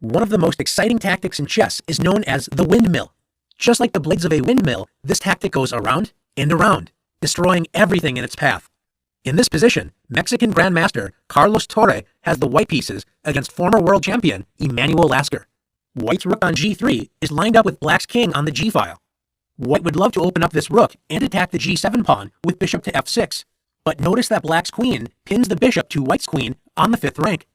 One of the most exciting tactics in chess is known as the windmill. Just like the blades of a windmill, this tactic goes around and around, destroying everything in its path. In this position, Mexican Grandmaster Carlos Torre has the white pieces against former world champion Emanuel Lasker. White's rook on g3 is lined up with black's king on the g-file. White would love to open up this rook and attack the g7 pawn with bishop to f6, but notice that black's queen pins the bishop to white's queen on the 5th rank.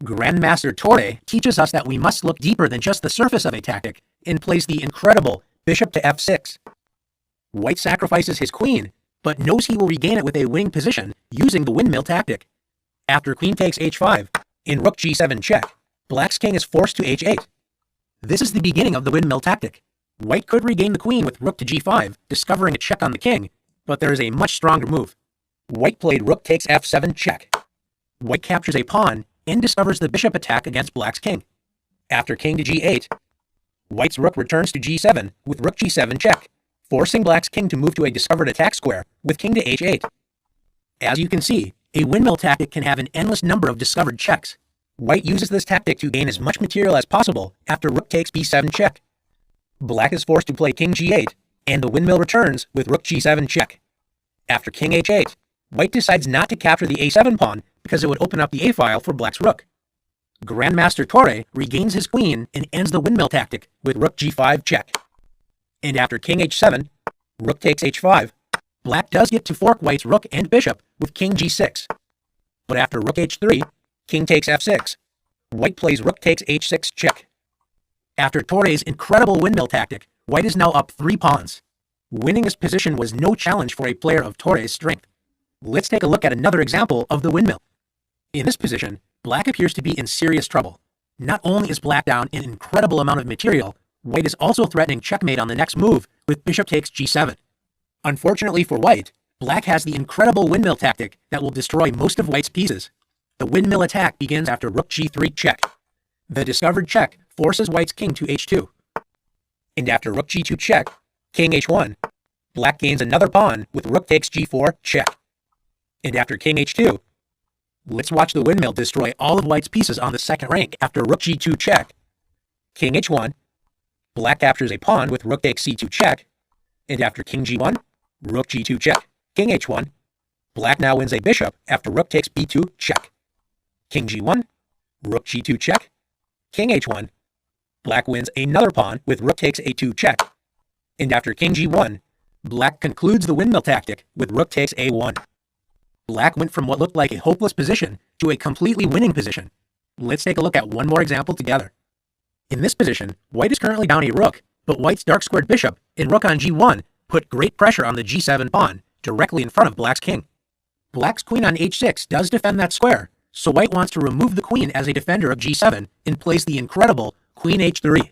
Grandmaster Torre teaches us that we must look deeper than just the surface of a tactic and plays the incredible bishop to f6. White sacrifices his queen, but knows he will regain it with a winning position using the windmill tactic. After queen takes h5, in rook g7 check, black's king is forced to h8. This is the beginning of the windmill tactic. White could regain the queen with rook to g5, discovering a check on the king, but there is a much stronger move. White played rook takes f7 check. White captures a pawn and discovers the bishop attack against black's king. After king to g8, white's rook returns to g7 with rook g7 check, forcing black's king to move to a discovered attack square with king to h8. As you can see, a windmill tactic can have an endless number of discovered checks. White uses this tactic to gain as much material as possible after rook takes b7 check. Black is forced to play king g8, and the windmill returns with rook g7 check. After king h8, white decides not to capture the a7 pawn because it would open up the a-file for black's rook. Grandmaster Torre regains his queen and ends the windmill tactic with rook g5 check. And after king h7, rook takes h5, black does get to fork white's rook and bishop with king g6. But after rook h3, king takes f6, white plays rook takes h6 check. After Torre's incredible windmill tactic, white is now up 3 pawns. Winning this position was no challenge for a player of Torre's strength. Let's take a look at another example of the windmill. In this position, black appears to be in serious trouble. Not only is black down an incredible amount of material, white is also threatening checkmate on the next move with bishop takes g7. Unfortunately for white, black has the incredible windmill tactic that will destroy most of white's pieces. The windmill attack begins after rook g3 check. The discovered check forces white's king to h2. And after rook g2 check, king h1, black gains another pawn with rook takes g4 check. And after king h2, let's watch the windmill destroy all of white's pieces on the 2nd rank after rook g2 check. King h1, black captures a pawn with rook takes c2 check. And after king g1, rook g2 check, king h1, black now wins a bishop after rook takes b2 check. King g1, rook g2 check, king h1, black wins another pawn with rook takes a2 check. And after king g1, black concludes the windmill tactic with rook takes a1. Black went from what looked like a hopeless position to a completely winning position. Let's take a look at one more example together. In this position, white is currently down a rook, but white's dark squared bishop and rook on g1 put great pressure on the g7 pawn directly in front of black's king. Black's queen on h6 does defend that square, so white wants to remove the queen as a defender of g7 and plays the incredible queen h3.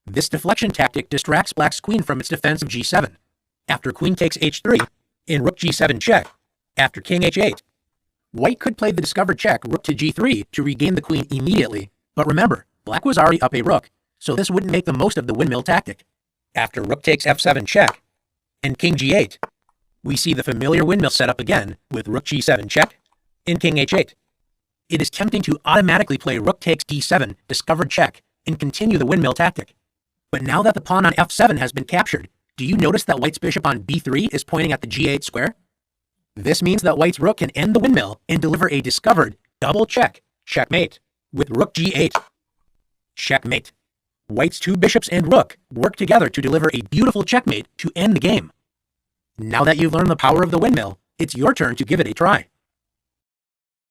This deflection tactic distracts black's queen from its defense of g7. After queen takes h3, in rook g7 check, after king h8, white could play the discovered check rook to g3 to regain the queen immediately, but remember, black was already up a rook, so this wouldn't make the most of the windmill tactic. After rook takes f7 check, and king g8, we see the familiar windmill setup again with rook g7 check, and king h8. It is tempting to automatically play rook takes d7 discovered check and continue the windmill tactic. But now that the pawn on f7 has been captured, do you notice that white's bishop on b3 is pointing at the g8 square? This means that white's rook can end the windmill and deliver a discovered double check, checkmate, with rook g8. Checkmate. White's 2 bishops and rook work together to deliver a beautiful checkmate to end the game. Now that you've learned the power of the windmill, it's your turn to give it a try.